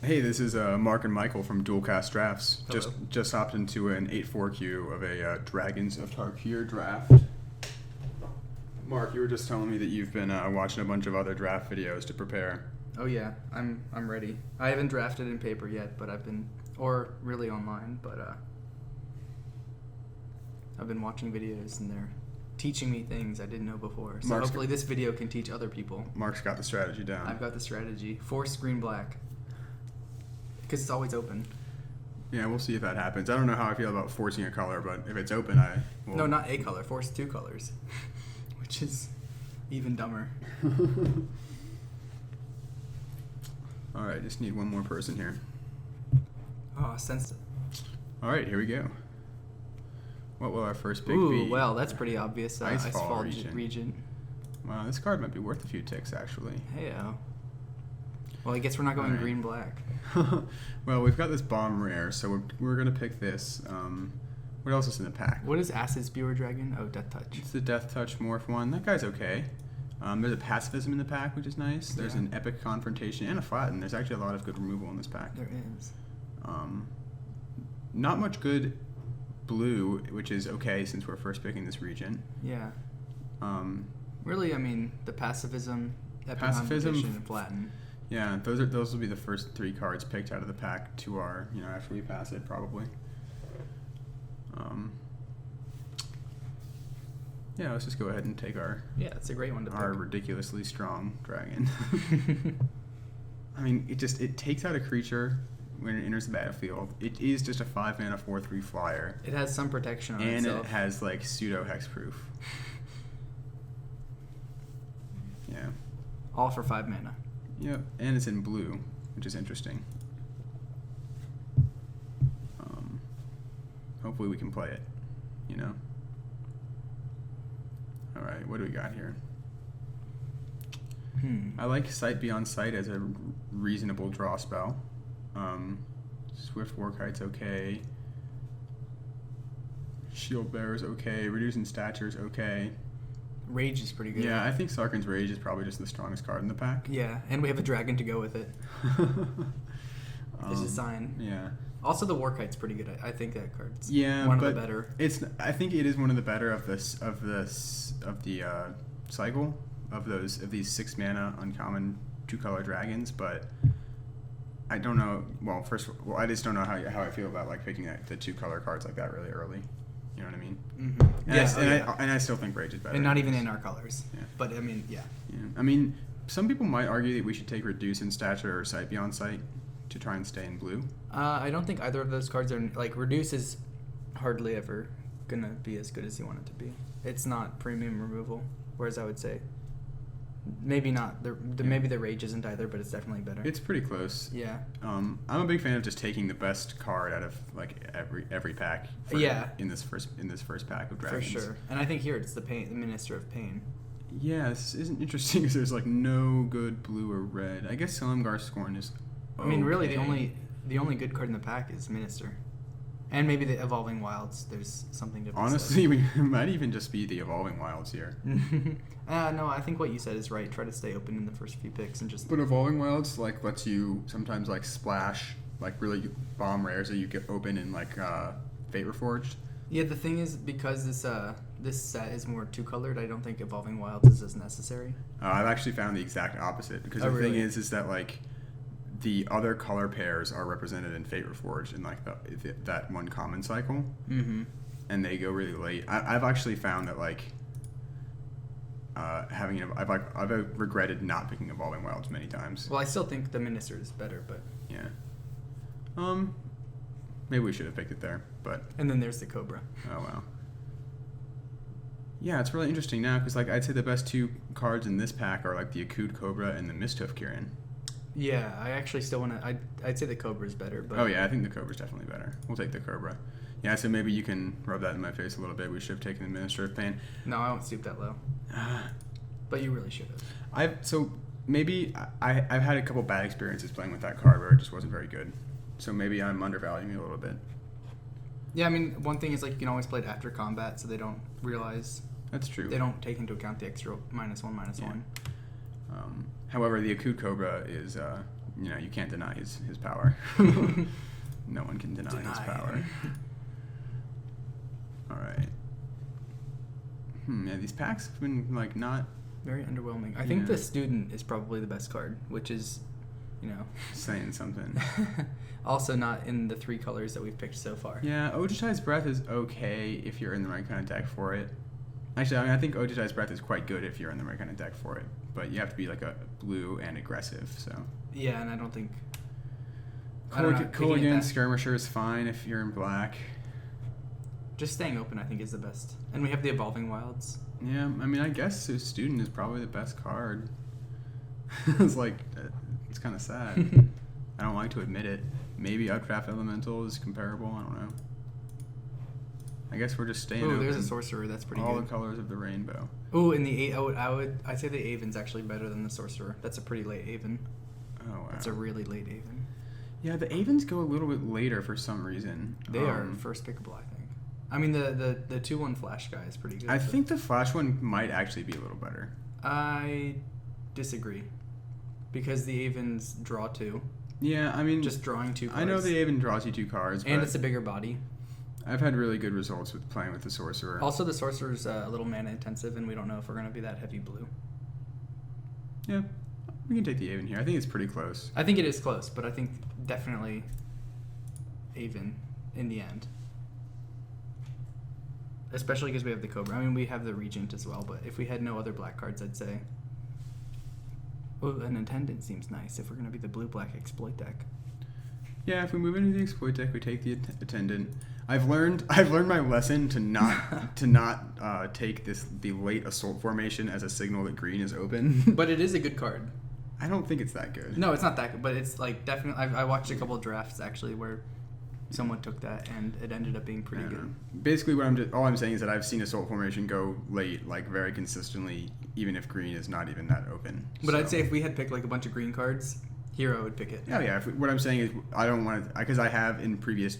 Hey, this is Mark and Michael from Dualcast Drafts. Hello. Just hopped into an 8-4 queue of a Dragons of Tarkir draft. Mark, you were just telling me that you've been watching a bunch of other draft videos to prepare. Oh yeah, I'm ready. I haven't drafted in paper yet, but or really online, but I've been watching videos and they're teaching me things I didn't know before. So hopefully this video can teach other people. Mark's got the strategy down. I've got the strategy. Force green black. Because it's always open. Yeah, we'll see if that happens. I don't know how I feel about forcing a color, but if it's open, I will. No, not a color. Force two colors. Which is even dumber. All right, just need one more person here. Oh, sensitive. All right, here we go. What will our first pick Ooh, be? well, that's pretty obvious. Icefall region. Wow, this card might be worth a few ticks, actually. Hey, well, I guess we're not going Alright. green-black. Well, we've got this bomb rare, so we're going to pick this. What else is in the pack? What is Acid Spewer Dragon? Oh, Death Touch. It's the Death Touch Morph one. That guy's okay. There's a Pacifism in the pack, which is nice. There's an Epic Confrontation and a Flatten. There's actually a lot of good removal in this pack. There is. Not much good blue, which is okay since we're first picking this region. Yeah. Really, I mean, the Pacifism, Epic Pacifism, Confrontation, and Flatten. Yeah, those will be the first three cards picked out of the pack to our, after we pass it, probably. Yeah, let's just go ahead and take our it's a great one to pick. ridiculously strong dragon. I mean, it takes out a creature when it enters the battlefield. It is just a 5-mana 4/3 flyer. It has some protection on and itself. it has like pseudo hexproof. Yeah. All for 5 mana. Yep, and it's in blue, which is interesting. Hopefully we can play it, All right, what do we got here? I like Sight Beyond Sight as a reasonable draw spell. Swift Warkite's okay. Shield Bearer's okay. Reducing Stature's okay. Rage is pretty good. Yeah, I think Sarkhan's Rage is probably just the strongest card in the pack. Yeah, and we have a dragon to go with it. It's a sign. Yeah. Also, the Warkite's pretty good. I think that card's one of the better. I think it is one of the better of the cycle of these 6 mana uncommon 2-color dragons, but I don't know. Well, I just don't know how I feel about like picking the 2-color cards like that really early. You know what I mean? Mm-hmm. Yes, and I still think Rage is better. And not even in our colors. Yeah. But I mean, yeah. I mean, some people might argue that we should take Reduce in Stature or Sight Beyond Sight to try and stay in blue. I don't think either of those cards are like Reduce is hardly ever gonna be as good as you want it to be. It's not premium removal, whereas I would say maybe not. Maybe the Rage isn't either, but it's definitely better. It's pretty close. Yeah. I'm a big fan of just taking the best card out of like every pack. In this first pack of dragons. For sure. And I think here it's the Minister of Pain. Yeah, this isn't interesting because there's like no good blue or red. I guess Silumgar Scorn is. I mean, really, the only good card in the pack is Minister, and maybe the Evolving Wilds. There's something to. Honestly, we might even just be the Evolving Wilds here. No, I think what you said is right. Try to stay open in the first few picks and just. But Evolving Wilds like lets you sometimes like splash like really bomb rares that you get open in like Fate Reforged. Yeah, the thing is because this set is more 2-colored, I don't think Evolving Wilds is as necessary. I've actually found the exact opposite because thing is that like. The other color pairs are represented in Fate Reforged in like that one common cycle, and they go really late. I've actually found that like I've regretted not picking Evolving Wilds many times. Well, I still think the Minister is better, but yeah. Maybe we should have picked it there, but. And then there's the Cobra. Oh wow. Yeah, it's really interesting now because like I'd say the best 2 cards in this pack are like the Akud Cobra and the Misthoof Kirin. Yeah, I actually still want to. I'd say the Cobra is better, but. Oh yeah, I think the Cobra's definitely better. We'll take the Cobra. Yeah, so maybe you can rub that in my face a little bit. We should have taken the Minister of Pain. No, I won't stoop that low. But you really should have. I've had a couple bad experiences playing with that card where it just wasn't very good. So maybe I'm undervaluing it a little bit. Yeah, I mean, one thing is like you can always play it after combat, so they don't realize. That's true. They don't take into account the extra -1/-1. However, the Akud Cobra is you can't deny his power. No one can deny his power. All right. Yeah, these packs have been like not very underwhelming. I think the student is probably the best card, which is, saying something. Also not in the 3 colors that we've picked so far. Yeah, Ojutai's Breath is okay if you're in the right kind of deck for it. Actually, I think Ojutai's Breath is quite good if you're in the right kind of deck for it, but you have to be like a blue and aggressive. So. Yeah, and I don't think. Cooligan Skirmisher is fine if you're in black. Just staying open, I think, is the best. And we have the Evolving Wilds. Yeah, I mean, I guess the student is probably the best card. It's like, it's kind of sad. I don't like to admit it. Maybe Updraft Elemental is comparable. I don't know. I guess we're just staying open. Oh, there's a Sorcerer. That's pretty All good. the colors of the rainbow. Oh, and the I'd say the Aven's actually better than the Sorcerer. That's a pretty late Aven. Oh, wow. That's a really late Aven. Yeah, the Avens go a little bit later for some reason. They are first pickable, I think. I mean, the 2/1 Flash guy is pretty good. I think the Flash one might actually be a little better. I disagree. Because the Avens draw 2. Yeah, I mean... Just drawing 2 cards. I know the Aven draws you 2 cards, and it's a bigger body. I've had really good results with playing with the Sorcerer. Also, the Sorcerer's a little mana intensive, and we don't know if we're going to be that heavy blue. Yeah, we can take the Aven here. I think it's pretty close. I think it is close, but I think definitely Aven in the end. Especially because we have the Cobra. I mean, we have the Regent as well, but if we had no other black cards, I'd say... Oh, an Attendant seems nice if we're going to be the blue-black exploit deck. Yeah, if we move into the exploit deck, we take the Attendant. I've learned my lesson to not take the late assault formation as a signal that green is open. But it is a good card. I don't think it's that good. No, it's not that good, but it's like definitely. I watched a couple of drafts actually where someone took that and it ended up being pretty good. Basically, all I'm saying is that I've seen assault formation go late, like very consistently, even if green is not even that open. But I'd say if we had picked like a bunch of green cards, Hero would pick it. Oh yeah. What I'm saying is I don't want to, because I have in previous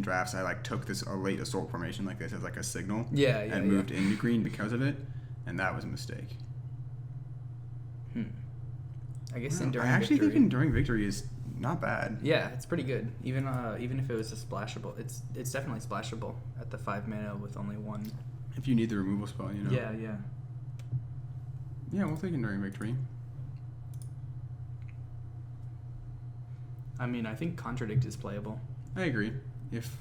drafts I like took a late assault formation like this as like a signal. Yeah. And moved into green because of it, and that was a mistake. I guess I Enduring think Enduring Victory is not bad. Yeah, it's pretty good. Even if it was a splashable, it's definitely splashable at the 5 mana with only 1. If you need the removal spell, Yeah. Yeah, we'll take Enduring Victory. I mean, I think Contradict is playable. I agree. If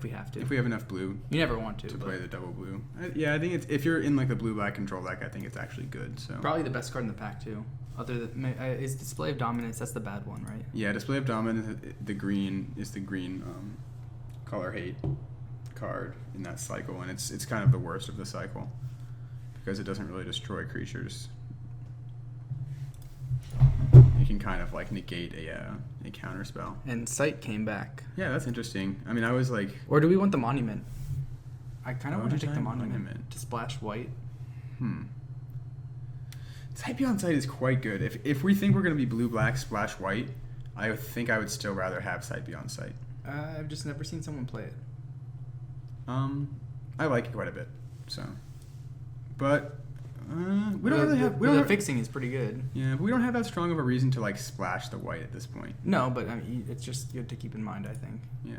we have to. If we have enough blue. You never want to play the double blue. I think if you're in like the blue-black control deck, I think it's actually good. So probably the best card in the pack too. Other than is Display of Dominance. That's the bad one, right? Yeah, Display of Dominance. The green color hate card in that cycle, and it's kind of the worst of the cycle because it doesn't really destroy creatures. You can kind of like negate a counter spell. And Sight came back. Yeah, that's interesting. I mean, I was like, or do we want the Monument? I kind of want to take the monument to splash white. Sight Beyond Sight is quite good. If we think we're going to be blue-black, splash white, I think I would still rather have Sight Beyond Sight. I've just never seen someone play it. I like it quite a bit. So, but we don't really have. The fixing is pretty good. Yeah, but we don't have that strong of a reason to like splash the white at this point. No, but I mean, it's just good to keep in mind. I think. Yeah.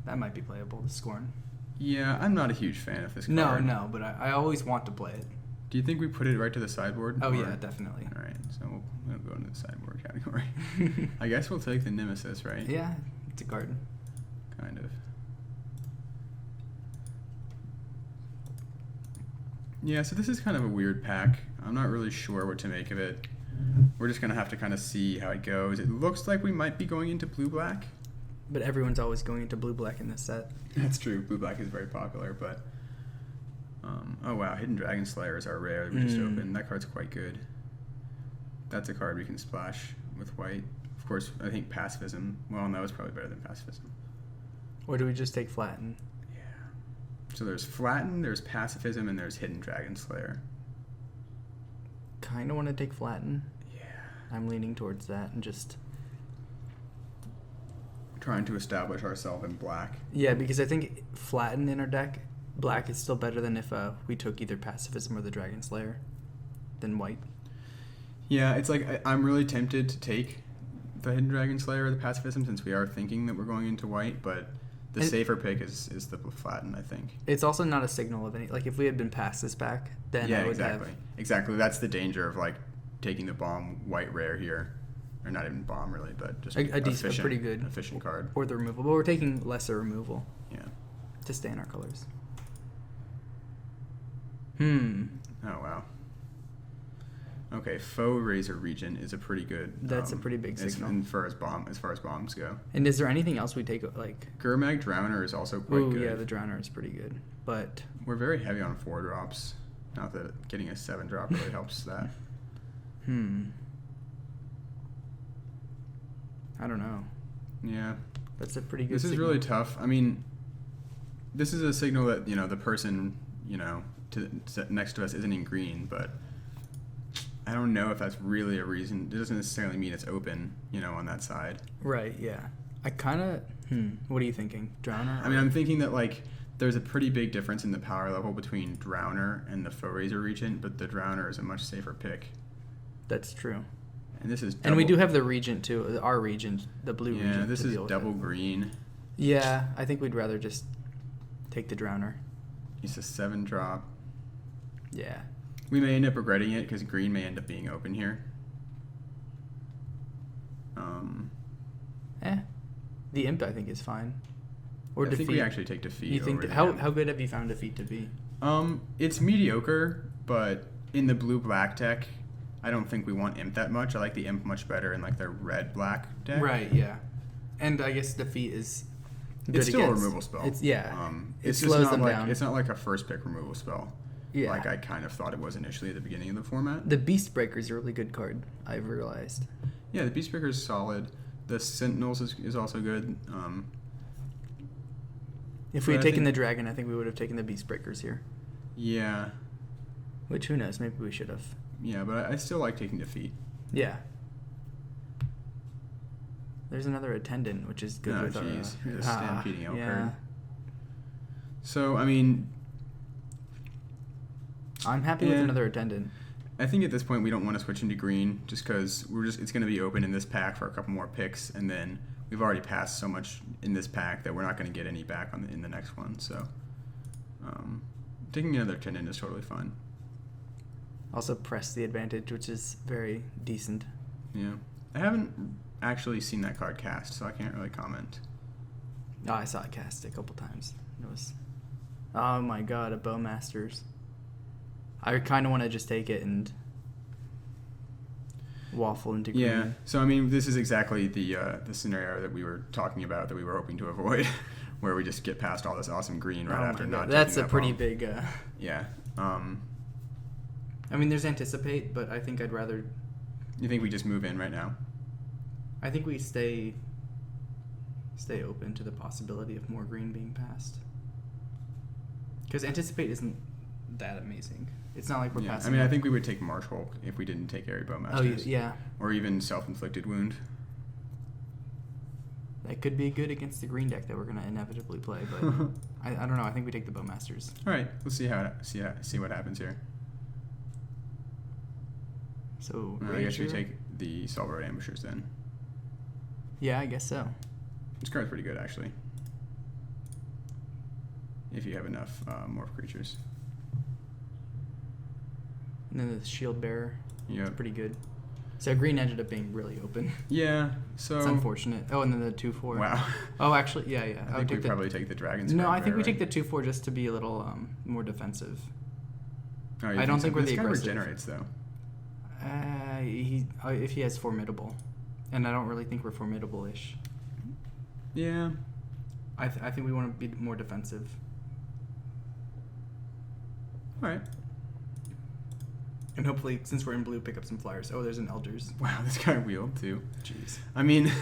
That might be playable. The Scorn. Yeah, I'm not a huge fan of this card. No, but I always want to play it. Do you think we put it right to the sideboard? Oh, yeah, definitely. All right, so we'll go into the sideboard category. I guess we'll take the Nemesis, right? Yeah, it's a card. Kind of. Yeah, so this is kind of a weird pack. I'm not really sure what to make of it. We're just going to have to kind of see how it goes. It looks like we might be going into blue-black. But everyone's always going into blue-black in this set. That's true. Blue-black is very popular, but... oh, wow. Hidden Dragon Slayers are rare. We just opened. That card's quite good. That's a card we can splash with white. Of course, I think Pacifism. Well, no, it's probably better than Pacifism. Or do we just take Flatten? Yeah. So there's Flatten, there's Pacifism, and there's Hidden Dragon Slayer. Kind of want to take Flatten. Yeah. I'm leaning towards that and just... trying to establish ourselves in black. Yeah, because I think Flatten in our deck, black is still better than if we took either Pacifism or the Dragon Slayer than white. Yeah, it's like I'm really tempted to take the Hidden Dragon Slayer or the Pacifism, since we are thinking that we're going into white, but the safer pick is the Flatten, I think. It's also not a signal of any... Like, if we had been past this pack, then I would exactly. have... Exactly. That's the danger of, like, taking the bomb white rare here. Or not even bomb, really, but just a decent, pretty good efficient card. Or the removal. But we're taking lesser removal. Yeah. To stay in our colors. Oh, wow. Okay, Faux Razor Regent is a pretty good... That's a pretty big signal. As far as bombs go. And is there anything else we take, like... Gurmag Drowner is also quite good. Yeah, the Drowner is pretty good. But... We're very heavy on 4 drops. Not that getting a 7 drop really helps that. I don't know. Yeah. That's a pretty good signal. This is really tough. I mean, this is a signal that, the person, next to us isn't in green, but I don't know if that's really a reason. It doesn't necessarily mean it's open, on that side. Right, yeah. I kind of... What are you thinking? Drowner? I mean, I'm thinking that, like, there's a pretty big difference in the power level between Drowner and the Faux Razor Regent, but the Drowner is a much safer pick. That's true. And this is and we do have the Regent, too. Our Regent, the blue Regent. Yeah, this is double green. Yeah, I think we'd rather just take the Drowner. It's a 7 drop. Yeah. We may end up regretting it because green may end up being open here. The Imp, I think, is fine. Or I Defeat. think we actually take Defeat. You think how good have you found Defeat to be? It's mediocre, but in the blue-black deck, I don't think we want Imp that much. I like the Imp much better in, like, their red-black deck. Right, yeah. And I guess Defeat is good It's still against, a removal spell. It It's slows just them not down. It's not like a first-pick removal spell. Yeah. Like I kind of thought it was initially at the beginning of the format. The Beast Breaker is a really good card, I've realized. Yeah, the Beast Breaker is solid. The Sentinels is also good. If we had taken the Dragon, I think we would have taken the Beast Breakers here. Yeah. Which, who knows? Maybe we should have. Yeah, but I still like taking Defeat. Yeah. There's another Attendant, which is good with geez. The Stampeding Elk yeah. card. So, I mean... I'm happy with another Attendant. I think at this point we don't want to switch into green just because it's going to be open in this pack for a couple more picks, and then we've already passed so much in this pack that we're not going to get any back in the next one. So taking another Attendant is totally fine. Also press the Advantage, which is very decent. Yeah. I haven't actually seen that card cast, so I can't really comment. Oh, I saw it cast a couple times. It was... Oh my god, a Bowmasters. I kind of want to just take it and waffle into green. Yeah, so I mean, this is exactly the scenario that we were talking about, that we were hoping to avoid, where we just get past all this awesome green right after not taking That's a that pretty bomb. big... Yeah. I mean, there's Anticipate, but I think I'd rather... You think we just move in right now? I think we stay open to the possibility of more green being passed. Because Anticipate isn't that amazing. It's not like we're passing. I mean, I think we would take Marsh Hulk if we didn't take Airy Bowmasters. Oh, yeah. Or even Self-Inflicted Wound. That could be good against the green deck that we're going to inevitably play, but I don't know. I think we take the Bowmasters. All right, let's see what happens here. So I guess we take the Salt Road Ambushers then. Yeah, I guess so. This card's pretty good, actually. If you have enough morph creatures. And then the Shield Bearer. Yeah. Pretty good. So green ended up being really open. Yeah, so... It's unfortunate. Oh, and then the 2/4. Wow. Oh, actually, yeah. I think we probably take the Dragon's No, I think we take the 2/4 just to be a little more defensive. Oh, I don't think we're the aggressive. This guy regenerates, though. If he has Formidable. And I don't really think we're Formidable-ish. Yeah. I think we want to be more defensive. All right. And hopefully, since we're in blue, pick up some flyers. Oh, there's an Elders. Wow, this guy wheeled too. Jeez. I mean,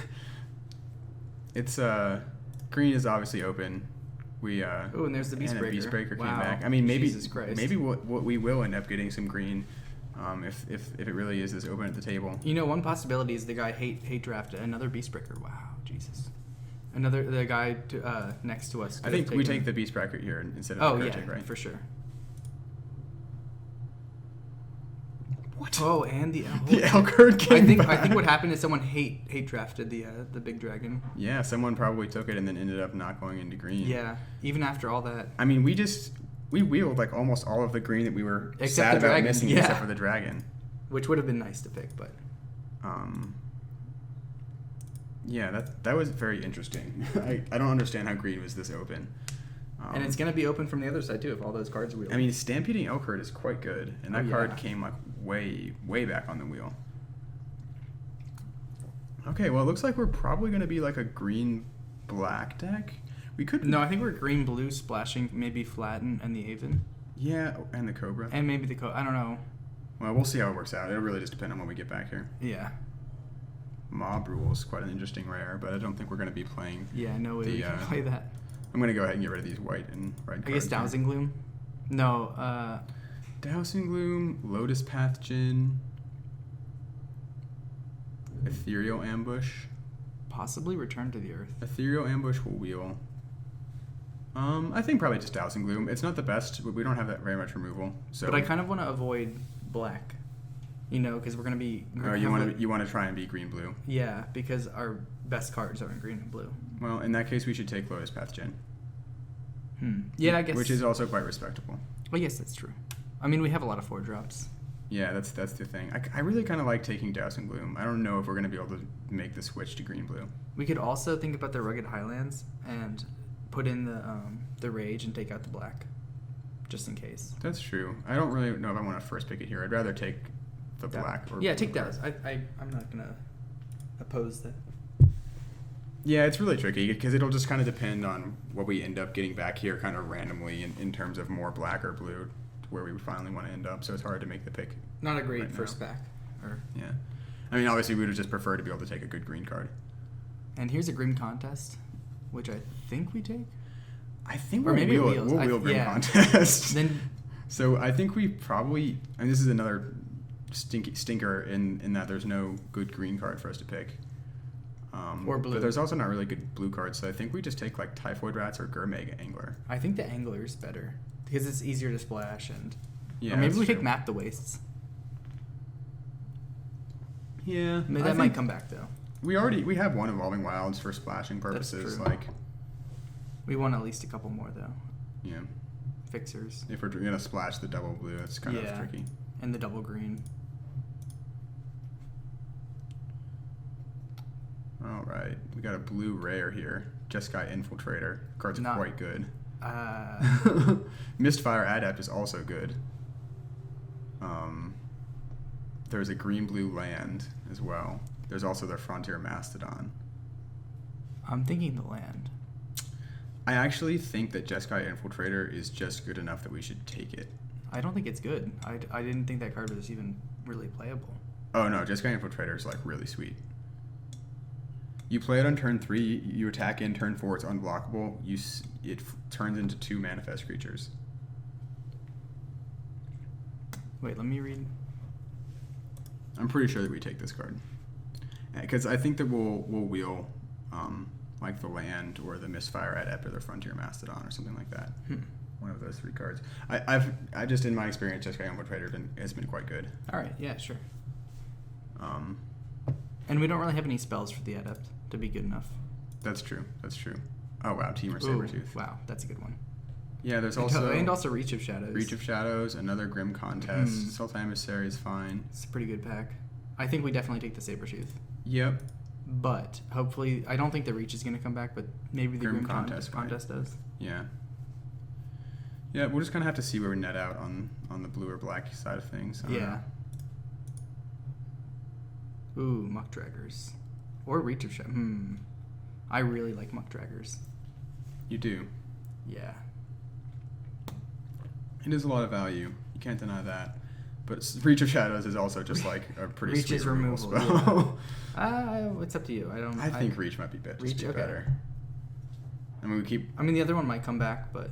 it's green is obviously open. We oh, and there's the Beast Breaker. Beast Breaker wow. came back. I mean, maybe maybe what we will end up getting some green, if it really is this open at the table. You know, one possibility is the guy hate draft another Beast Breaker. Wow, Jesus. The guy next to us. I think we take the Beast Breaker here instead of the Kotick, right? For sure. What? Oh, and the Elkhart came back. I think what happened is someone hate drafted the big dragon. Yeah, someone probably took it and then ended up not going into green. Yeah, even after all that. I mean, we wheeled like almost all of the green that we were sad about missing, except for the dragon. Which would have been nice to pick, but. Yeah, that was very interesting. I don't understand how green was this open. And it's going to be open from the other side, too, if all those cards are wheeled. I mean, Stampeding Elkhart is quite good, and that card came like way, way back on the wheel. Okay, well, it looks like we're probably going to be like a green-black deck. We could... No, I think we're green-blue splashing, maybe Flatten and the Aven. Yeah, and the Cobra. And maybe the I don't know. Well, we'll see how it works out. It'll really just depend on when we get back here. Yeah. Mob Rules, quite an interesting rare, but I don't think we're going to be playing... Yeah, no way we can play that. I'm going to go ahead and get rid of these white and red cards. I guess Dowsing Gloom? No, Dowsing Gloom, Lotus Path Djinn, Ethereal Ambush. Possibly Return to the Earth. Ethereal Ambush will wheel. I think probably just Dowsing Gloom. It's not the best, but we don't have that very much removal. So. But I kind of want to avoid black, because we're going to be... you want to try and be green-blue. Yeah, because our best cards are in green and blue. Well, in that case, we should take Lotus Path Djinn. Yeah, I guess. Which is also quite respectable. Well, yes, that's true. I mean, we have a lot of 4-drops. Yeah, that's the thing. I really kind of like taking Dowsing Gloom. I don't know if we're going to be able to make the switch to green-blue. We could also think about the Rugged Highlands and put in the Rage and take out the black, just in case. That's true. I don't really know if I want to first pick it here. I'd rather take the black or take that. I'm not going to oppose that. Yeah, it's really tricky because it'll just kind of depend on what we end up getting back here kind of randomly in terms of more black or blue where we finally want to end up. So it's hard to make the pick. Not a great first back. Yeah. I mean, obviously, we would just prefer to be able to take a good green card. And here's a Grim Contest, which I think we take. I think we'll wheel Grim Contest. Then, so I think we probably... I mean, this is another stinker in that there's no good green card for us to pick. Or blue. But there's also not really good blue cards, so I think we just take like Typhoid Rats or Gourmet Angler. I think the Angler is better because it's easier to splash yeah. Or maybe we take Map the Wastes. Yeah, I mean, that might come back though. We have one Evolving Wilds for splashing purposes. That's true. We want at least a couple more though. Yeah. Fixers. If we're gonna splash the double blue, that's kind of tricky. And the double green. All right, we got a blue rare here. Jeskai Infiltrator. Card's quite good. Mistfire Adept is also good. There's a green-blue land as well. There's also the Frontier Mastodon. I'm thinking the land. I actually think that Jeskai Infiltrator is just good enough that we should take it. I don't think it's good. I didn't think that card was even really playable. Oh no, Jeskai Infiltrator is like really sweet. You play it on turn 3, you attack in turn 4, it's unblockable, it turns into 2 manifest creatures. Wait, let me read. I'm pretty sure that we take this card. Because I think that we'll wheel like the land or the Misfire Adept or the Frontier Mastodon or something like that. One of those 3 cards. I just, in my experience, Jeskai Infiltrator has been quite good. All right, yeah, sure. And we don't really have any spells for the Adept to be good enough. That's true. Oh, wow. Temur Sabertooth. Wow, that's a good one. Yeah, there's also... And also Reach of Shadows. Reach of Shadows, another Grim Contest. Sultan Emissary is fine. It's a pretty good pack. I think we definitely take the Sabertooth. Yep. But hopefully... I don't think the Reach is going to come back, but maybe the Grim Contest does. Yeah. Yeah, we'll just kind of have to see where we net out on the blue or black side of things. Yeah. Ooh, Muck Draggers. Or Reach of Shadows. I really like Muck Draggers. You do? Yeah. It is a lot of value. You can't deny that. But Reach of Shadows is also just like a pretty sweet removal spell. Yeah. It's up to you. I think Reach might be better. Better. I mean, the other one might come back, but...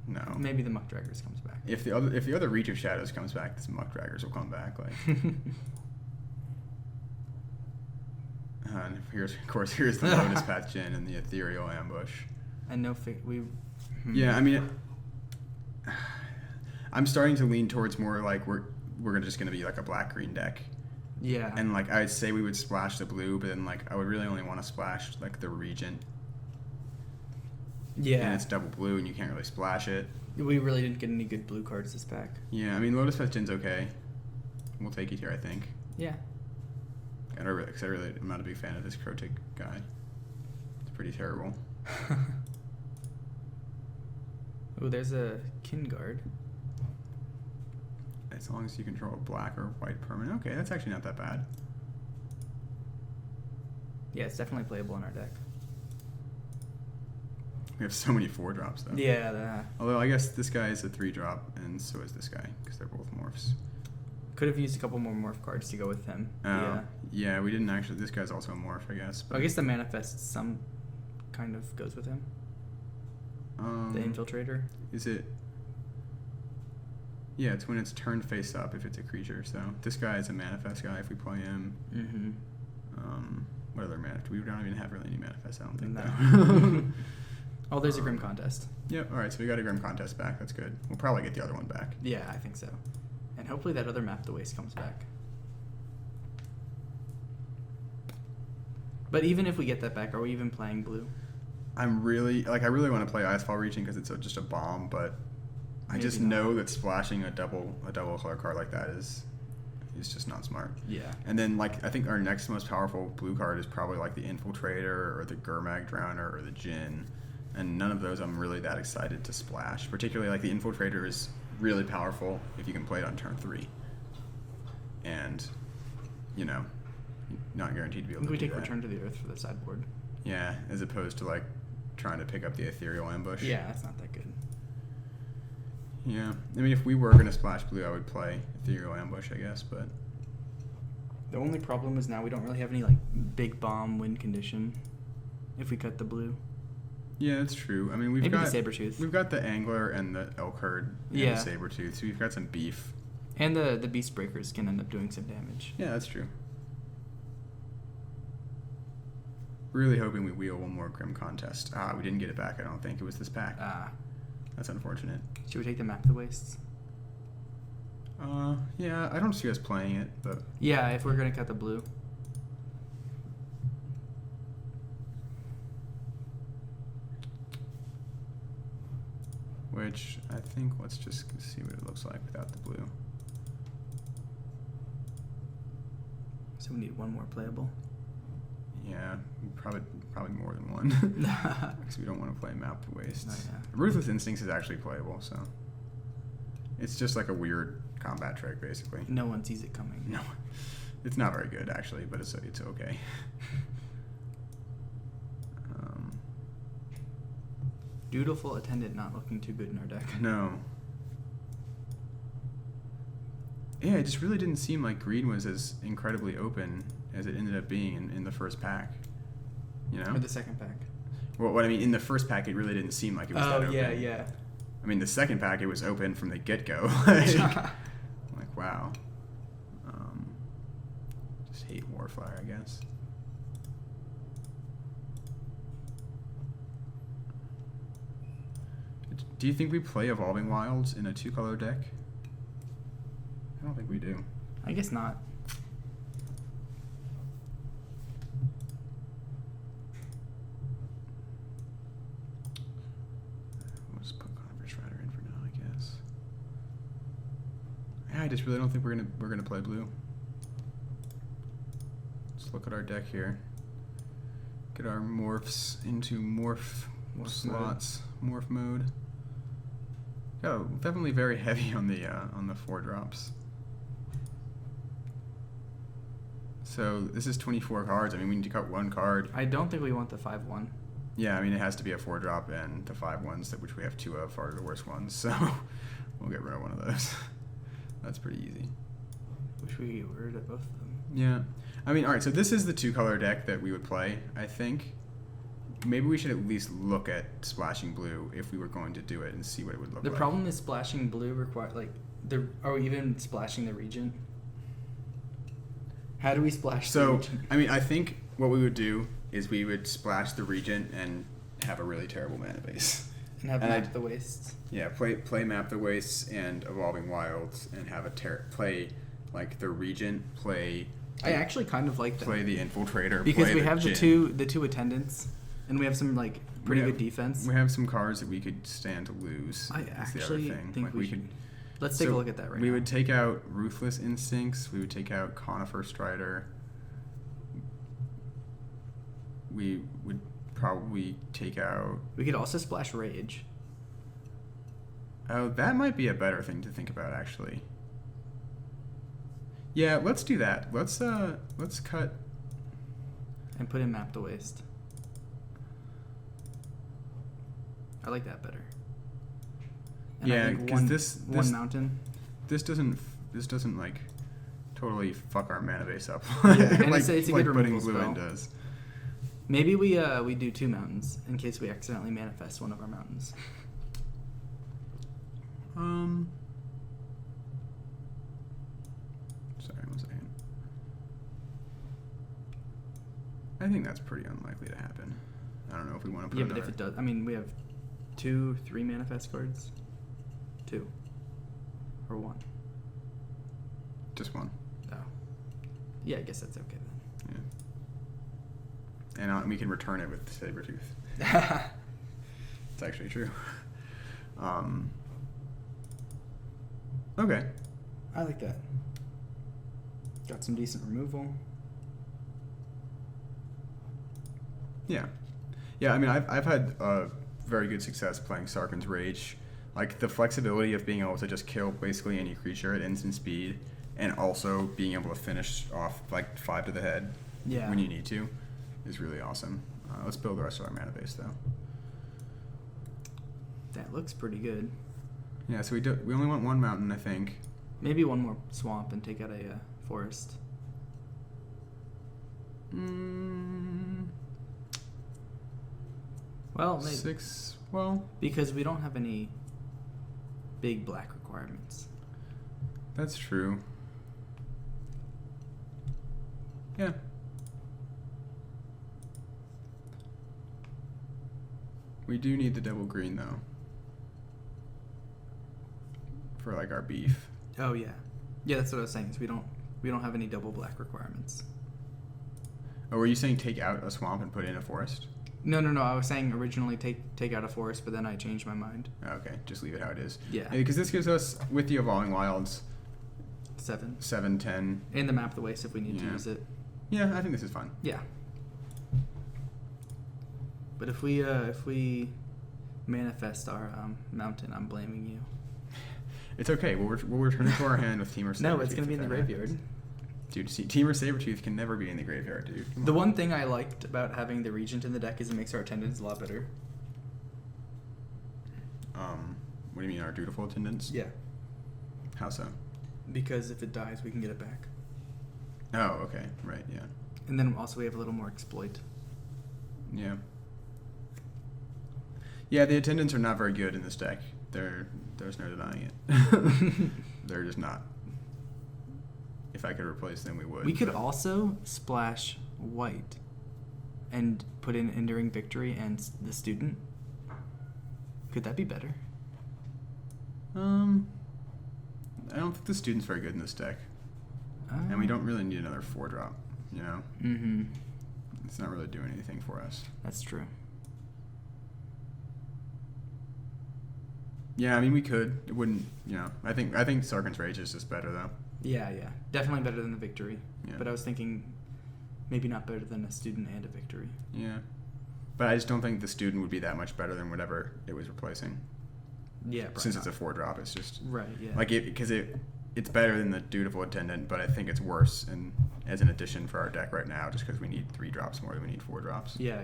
No. Maybe the Muck Draggers comes back. If the other Reach of Shadows comes back, this Muck Draggers will come back. And here's the Lotus Path Djinn and the Ethereal Ambush. And Yeah, I mean, I'm starting to lean towards more like we're just gonna be like a black-green deck. Yeah. And like I'd say we would splash the blue, but then like I would really only want to splash like the Regent. Yeah. And it's double blue, and you can't really splash it. We really didn't get any good blue cards this pack. Yeah, I mean Lotus Festin's okay. We'll take it here, I think. Yeah. I'm not a big fan of this Crotic guy. It's pretty terrible. Oh, there's a Kinguard. As long as you control a black or white permanent. Okay, that's actually not that bad. Yeah, it's definitely playable in our deck. We have so many 4-drops, though. Yeah. Although, I guess this guy is a 3-drop, and so is this guy, because they're both morphs. Could have used a couple more morph cards to go with him. Yeah, we didn't actually. This guy's also a morph, I guess. I guess the Manifest some kind of goes with him. The Infiltrator. Is it? Yeah, it's when it's turned face up if it's a creature. So this guy is a manifest guy if we play him. Mm-hmm. What other manifest? We don't even have really any manifest, I don't think. No. Oh, there's a Grim Contest. Yep, alright, so we got a Grim Contest back. That's good. We'll probably get the other one back. Yeah, I think so. And hopefully that other Map the Waste comes back. But even if we get that back, are we even playing blue? I really want to play Icefall Reaching because it's just a bomb, but I just know that splashing a double color card like that is just not smart. Yeah. And then like I think our next most powerful blue card is probably like the Infiltrator or the Gurmag Drowner or the Djinn, and none of those I'm really that excited to splash. Particularly like the Infiltrator is really powerful if you can play it on turn 3, and not guaranteed to be able to. We do take that. Return to the Earth for the sideboard. Yeah, as opposed to like trying to pick up the Ethereal Ambush. Yeah, that's not that good. Yeah, I mean, if we were going to splash blue, I would play Ethereal Ambush, I guess, but... The only problem is now we don't really have any, like, big bomb win condition if we cut the blue. Yeah, that's true. I mean, we've Maybe got... the Sabertooth. We've got the Angler and the Elk Herd and the Sabertooth, so we've got some beef. And the Beast Breakers can end up doing some damage. Yeah, that's true. Really hoping we wheel one more Grim Contest. We didn't get it back, I don't think. It was this pack. That's unfortunate. Should we take the Map the Wastes? Yeah, I don't see us playing it, but... Yeah, if we're going to cut the blue. Which, I think, let's just see what it looks like without the blue. So we need one more playable. Yeah, probably more than one. Because we don't want to play Map the Wastes. Yeah. Ruthless Instincts is actually playable, so... It's just like a weird combat trick, basically. No one sees it coming. No. It's not very good, actually, but it's okay. Dutiful Attendant not looking too good in our deck. No. Yeah, it just really didn't seem like green was as incredibly open as it ended up being in the first pack. You know? Or the second pack. Well, what I mean, in the first pack, it really didn't seem like it was that open. Yeah. I mean, the second pack, it was open from the get-go. like, wow. Just hate Warfire, I guess. Do you think we play Evolving Wilds in a 2-color deck? I don't think we do. I guess not. We'll just put Converse Rider in for now, I guess. Yeah, I just really don't think we're gonna play blue. Let's look at our deck here. Get our morphs into morph slots, morph mode. Oh, definitely very heavy on the 4-drops. So this is 24 cards. I mean, we need to cut one card. I don't think we want the 5/1. Yeah, I mean, it has to be a 4-drop, and the 5/1s, which we have 2 of, are the worst ones. So we'll get rid of one of those. That's pretty easy. Wish we could get rid of both of them. Yeah. I mean, all right, so this is the 2-color deck that we would play, I think. Maybe we should at least look at splashing blue if we were going to do it and see what it would look like. The problem is splashing blue are we even splashing the Regent? How do we splash the Regent? I mean, I think what we would do is we would splash the Regent and have a really terrible mana base. And have Map the Wastes. Yeah, play Map the Wastes and Evolving Wilds, and have play like the Regent, play. I actually kind of like that. Play the Infiltrator because we have Djinn. the two attendants, and we have some like pretty good defense. We have some cards that we could stand to lose. I actually think like, we should. Let's take a look at that right now. We would take out Ruthless Instincts. We would take out Conifer Strider. We would probably take out... We could also splash Rage. Oh, that might be a better thing to think about, actually. Yeah, let's do that. Let's cut... And put in Map the Waste. I like that better. And yeah, because this one mountain. This doesn't like totally fuck our mana base up. Yeah, and like, it's a like good putting removal blue in spell. does. Maybe we do 2 mountains in case we accidentally manifest one of our mountains. Sorry, 1 second. I think that's pretty unlikely to happen. I don't know if we want to put. Yeah, but if it does, I mean, we have 2, 3 manifest cards. 2 or 1. Just 1. Oh. Yeah, I guess that's okay then. Yeah. And we can return it with Sabretooth. It's actually true. Okay. I like that. Got some decent removal. Yeah. Yeah, I mean, I've had very good success playing Sarkhan's Rage. Like, the flexibility of being able to just kill basically any creature at instant speed, and also being able to finish off, like, 5 to the head when you need to, is really awesome. Let's build the rest of our mana base, though. That looks pretty good. Yeah, so we only want 1 mountain, I think. Maybe 1 more swamp and take out a forest. Well, maybe. 6, well... Because we don't have any big black requirements. That's true. Yeah. We do need the double green, though. For, like, our beef. Oh, yeah. Yeah, that's what I was saying, is we don't have any double black requirements. Oh, were you saying take out a swamp and put in a forest? No. I was saying originally take out a forest, but then I changed my mind. Okay, just leave it how it is. Yeah. Because this gives us, with the Evolving Wilds... 7, 10. And the Map the Waste if we need to use it. Yeah, I think this is fine. Yeah. But if we manifest our mountain, I'm blaming you. It's okay. We'll return it to our hand with Teamer Sabretooth. No, it's going to be in the graveyard. Dude, see, Teamer Sabretooth can never be in the graveyard, dude. The one thing I liked about having the Regent in the deck is it makes our attendants a lot better. What do you mean, our dutiful attendants? Yeah. How so? Because if it dies, we can get it back. Oh, okay. Right, yeah. And then also we have a little more exploit. Yeah. Yeah, the attendants are not very good in this deck. There's no denying it. They're just not. If I could replace them, we would. We could also splash white and put in Enduring Victory and the Student. Could that be better? I don't think the Student's very good in this deck. And we don't really need another 4-drop, you know? Mm-hmm. It's not really doing anything for us. That's true. Yeah, I mean, we could. It wouldn't, you know. I think Sarkhan's Rage is just better, though. Yeah. Definitely better than the Victory. Yeah. But I was thinking maybe not better than a Student and a Victory. Yeah. But I just don't think the Student would be that much better than whatever it was replacing. Yeah, probably Since not. it's a 4-drop, it's just... Right, yeah. Like, because it's better than the Dutiful Attendant, but I think it's worse as an addition for our deck right now, just because we need 3 drops more than we need 4 drops. Yeah.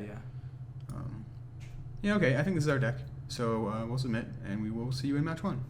Yeah, okay, I think this is our deck. So we'll submit, and we will see you in match 1.